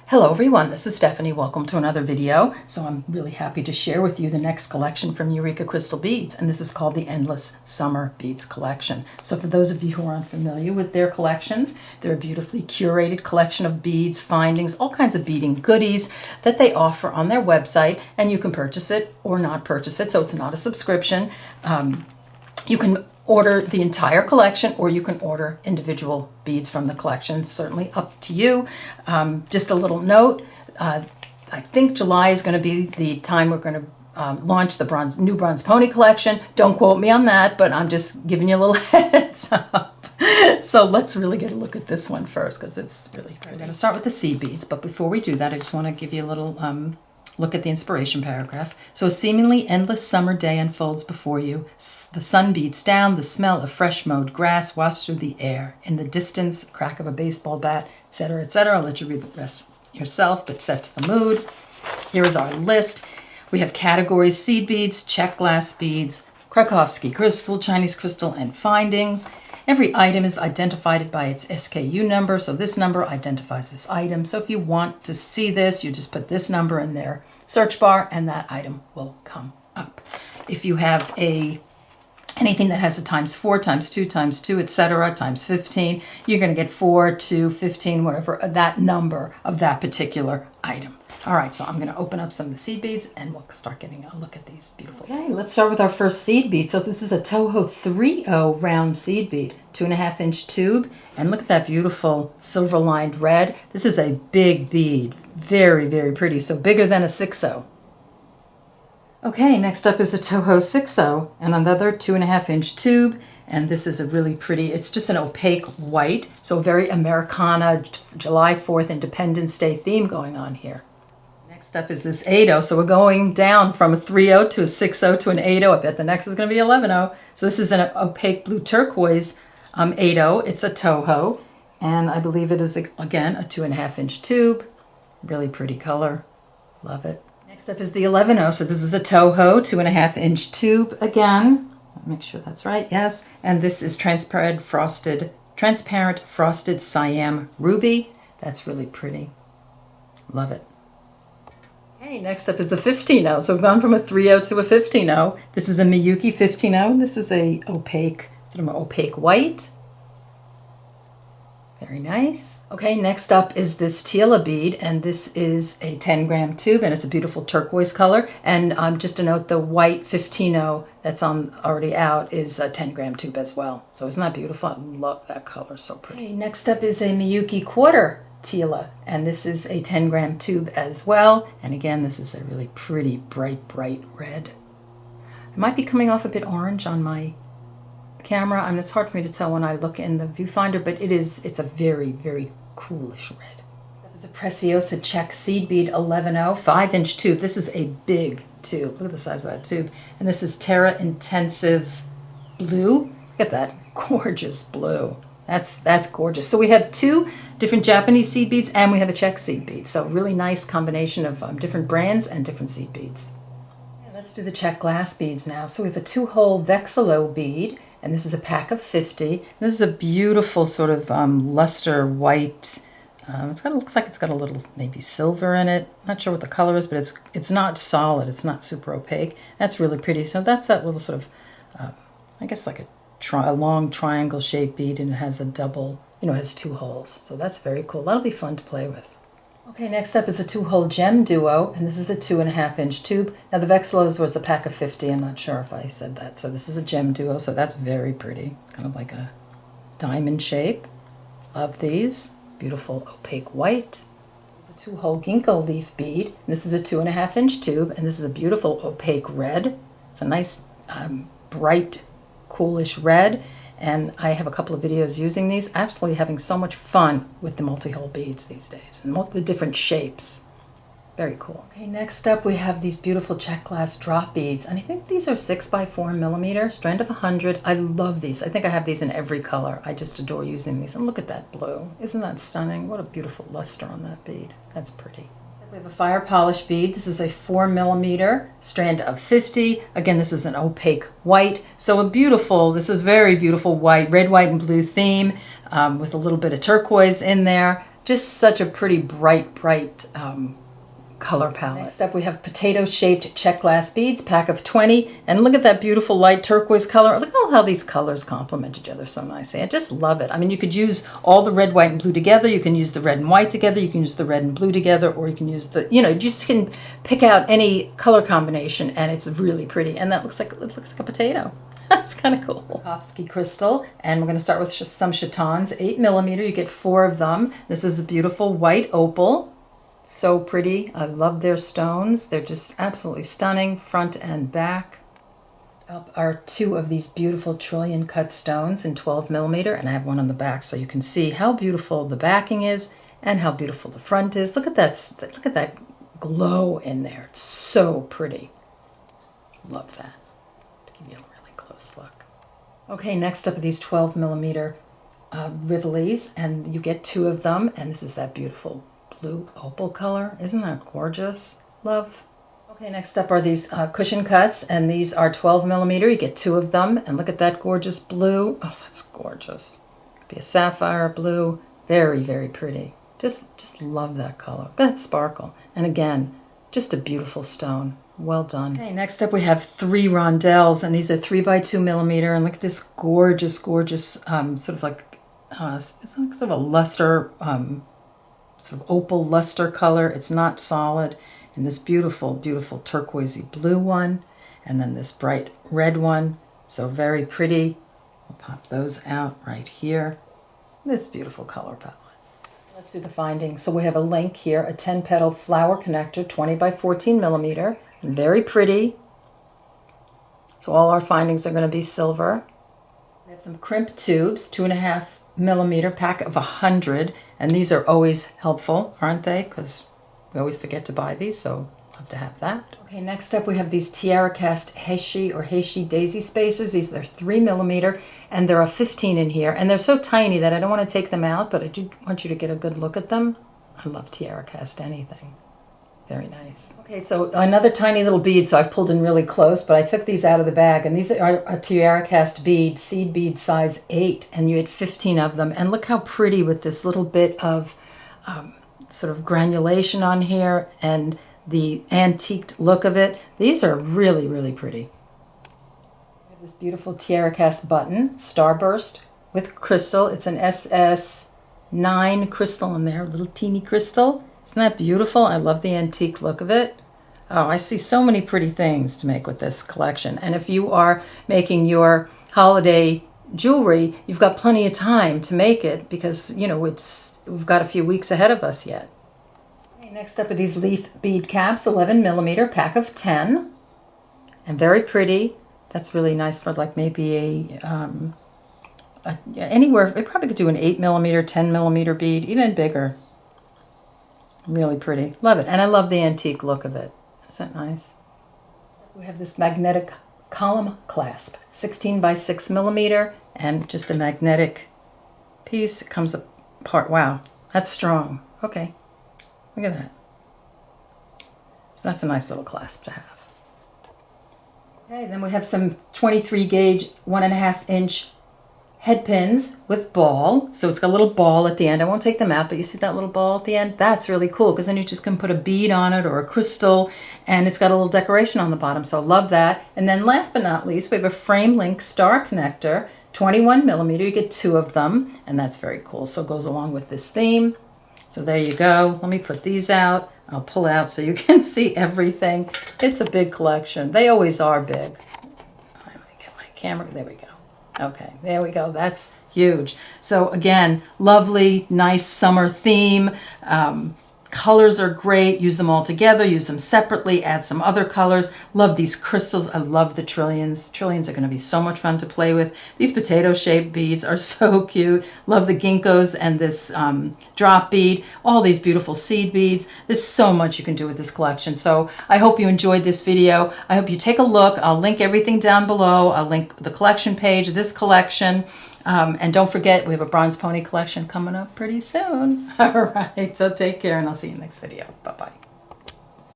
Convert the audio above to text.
Hello everyone, this is Stephanie. Welcome to another video. So I'm really happy to share with you the next collection from Eureka Crystal Beads, and this is called the Endless Summer Beads Collection. So for those of you who are unfamiliar with their collections, they're a beautifully curated collection of beads, findings, all kinds of beading goodies that they offer on their website, and you can purchase it or not purchase it, so it's not a subscription. You can order the entire collection or you can order individual beads from the collection. Certainly up to you. Just a little note, I think July is going to be the time we're going to launch the new Bronzepony collection. Don't quote me on that, but I'm just giving you a little heads up. So let's really get a look at this one first because it's really pretty. We're going to start with the seed beads, but before we do that, I just want to give you a little look at the inspiration paragraph. So a seemingly endless summer day unfolds before you. The sun beats down, the smell of fresh mowed grass wafts through the air. In the distance, crack of a baseball bat, etc., etc. I'll let you read the rest yourself, but sets the mood. Here is our list. We have categories: seed beads, Czech glass beads, Swarovski crystal, Chinese crystal, and findings. Every item is identified by its SKU number, so this number identifies this item. So if you want to see this, you just put this number in their search bar and that item will come up. If you have anything that has a ×4, ×2, ×2, etc., ×15, you're going to get 4 to 15, whatever, that number of that particular item. All right, so I'm going to open up some of the seed beads and we'll start getting a look at these beautiful. Okay, let's start with our first seed bead. So this is a Toho 3.0 round seed bead, 2.5-inch tube. And look at that beautiful silver lined red. This is a big bead, very, very pretty. So bigger than a 6.0. Okay, next up is a Toho 6.0 and another 2.5-inch tube. And this is a really pretty, it's just an opaque white. So very Americana, July 4th Independence Day theme going on here. Next up is this 8.0. So we're going down from a 3.0 to a 6.0 to an 8.0. I bet the next is going to be 11.0. So this is an opaque blue turquoise 8.0. It's a Toho. And I believe it is, again, a 2.5-inch tube. Really pretty color. Love it. Next up is the 11.0. So this is a Toho 2.5-inch tube again. Make sure that's right. Yes. And this is transparent frosted Siam ruby. That's really pretty. Love it. Okay, next up is the 15.0. So we've gone from a 3.0 to a 15.0. This is a Miyuki 15.0, and this is a opaque, sort of an opaque white. Very nice. Okay, next up is this Tila bead, and this is a 10-gram tube, and it's a beautiful turquoise color. And just to note, the white 15.0 that's already out is a 10-gram tube as well. So isn't that beautiful? I love that color, so pretty. Okay, next up is a Miyuki quarter Tila, and this is a 10-gram tube as well. And again, this is a really pretty, bright red. It might be coming off a bit orange on my camera. I mean, it's hard for me to tell when I look in the viewfinder, but it's a very, very coolish red. That was a Preciosa Czech seed bead 11.0, 5-inch tube. This is a big tube. Look at the size of that tube. And this is Terra Intensive Blue. Look at that gorgeous blue. That's gorgeous. So we have two different Japanese seed beads and we have a Czech seed bead. So really nice combination of different brands and different seed beads. Okay, let's do the Czech glass beads now. So we have a 2-hole Vexillo bead, and this is a pack of 50. This is a beautiful sort of luster white. Looks like it's got a little maybe silver in it. Not sure what the color is, but it's not solid. It's not super opaque. That's really pretty. So that's that little sort of, I guess like a long triangle shaped bead, and it has a double, it has 2 holes. So that's very cool. That'll be fun to play with. Okay, next up is a 2-hole gem duo, and this is a 2.5-inch tube. Now the Vexillos was a pack of 50. I'm not sure if I said that. So this is a gem duo, so that's very pretty. It's kind of like a diamond shape. Love these. Beautiful opaque white. This is a 2-hole ginkgo leaf bead. And this is a 2.5-inch tube, and this is a beautiful opaque red. It's a nice bright coolish red, and I have a couple of videos using these. Absolutely having so much fun with the multi-hole beads these days and the different shapes. Very cool. Okay, next up we have these beautiful Czech glass drop beads, and I think these are 6x4mm, strand of 100. I love these. I think I have these in every color. I just adore using these. And look at that blue. Isn't that stunning? What a beautiful luster on that bead. That's pretty. We have a fire polish bead. This is a 4mm strand of 50. Again, this is an opaque white. So this is very beautiful white, red, white, and blue theme with a little bit of turquoise in there. Just such a pretty bright color palette. Next up we have potato-shaped Czech glass beads, pack of 20. And look at that beautiful light turquoise color. Look at how these colors complement each other so nicely. I just love it. I mean, you could use all the red, white, and blue together. You can use the red and white together. You can use the red and blue together, or you can use the, you just can pick out any color combination, and it's really pretty. And that looks like, it looks like a potato. That's kind of cool. Swarovski crystal, and we're going to start with just some chatons, 8mm. You get 4 of them. This is a beautiful white opal. So pretty. I love their stones. They're just absolutely stunning, front and back. Next up are 2 of these beautiful trillion cut stones in 12mm, and I have one on the back so you can see how beautiful the backing is and how beautiful the front is. Look at that glow in there. It's so pretty. Love that. To give you a really close look. Okay, next up are these 12mm rivolis, and you get 2 of them, and this is that beautiful blue opal color. Isn't that gorgeous? Love. Okay, next up are these cushion cuts, and these are 12mm. You get 2 of them, and look at that gorgeous blue. Oh, that's gorgeous. Could be a sapphire blue. Very, very pretty. Just love that color. Look at that sparkle. And again, just a beautiful stone. Well done. Okay, next up we have 3 rondelles, and these are 3x2mm, and look at this gorgeous, gorgeous sort of like it's like sort of a luster, sort of opal luster color. It's not solid. And this beautiful, beautiful turquoisey blue one, and then this bright red one. So very pretty. We'll pop those out right here. This beautiful color palette. Let's do the findings. So we have a link here, a 10-petal flower connector, 20x14mm, and very pretty. So all our findings are going to be silver. We have some crimp tubes, 2.5mm, pack of 100, and these are always helpful, aren't they? Because we always forget to buy these, so love to have that. Okay, next up we have these Tiara Cast Heishi or Heishi daisy spacers. These are 3mm, and there are 15 in here, and they're so tiny that I don't want to take them out, but I do want you to get a good look at them. I love Tiara Cast anything. Very nice. Okay, so another tiny little bead, so I've pulled in really close, but I took these out of the bag, and these are a Tiara Cast bead, seed bead size 8, and you had 15 of them. And look how pretty with this little bit of sort of granulation on here and the antiqued look of it. These are really, really pretty. We have this beautiful Tiara Cast button, starburst with crystal. It's an SS9 crystal in there, a little teeny crystal. Isn't that beautiful? I love the antique look of it. Oh, I see so many pretty things to make with this collection. And if you are making your holiday jewelry, you've got plenty of time to make it because, we've got a few weeks ahead of us yet. Okay, next up are these leaf bead caps, 11mm, pack of 10. And very pretty. That's really nice for like maybe anywhere. We probably could do an 8mm, 10mm bead, even bigger. Really pretty. Love it. And I love the antique look of it. Isn't that nice? We have this magnetic column clasp, 16x6mm, and just a magnetic piece. It comes apart. Wow, that's strong. Okay, look at that. So that's a nice little clasp to have. Okay, then we have some 23 gauge, 1.5-inch head pins with ball. So it's got a little ball at the end. I won't take them out, but you see that little ball at the end? That's really cool because then you just can put a bead on it or a crystal, and it's got a little decoration on the bottom. So love that. And then last but not least, we have a frame link star connector, 21mm. You get 2 of them, and that's very cool. So it goes along with this theme. So there you go. Let me put these out. I'll pull out so you can see everything. It's a big collection. They always are big. Let me get my camera. There we go. Okay, there we go. That's huge. So again, lovely, nice summer theme. Colors are great. Use them all together. Use them separately. Add some other colors. Love these crystals. I love the trillions. Trillions are going to be so much fun to play with. These potato-shaped beads are so cute. Love the ginkgos and this drop bead. All these beautiful seed beads. There's so much you can do with this collection. So I hope you enjoyed this video. I hope you take a look. I'll link everything down below. I'll link the collection page, this collection. And don't forget, we have a Bronzepony collection coming up pretty soon. All right, so take care, and I'll see you in the next video. Bye-bye.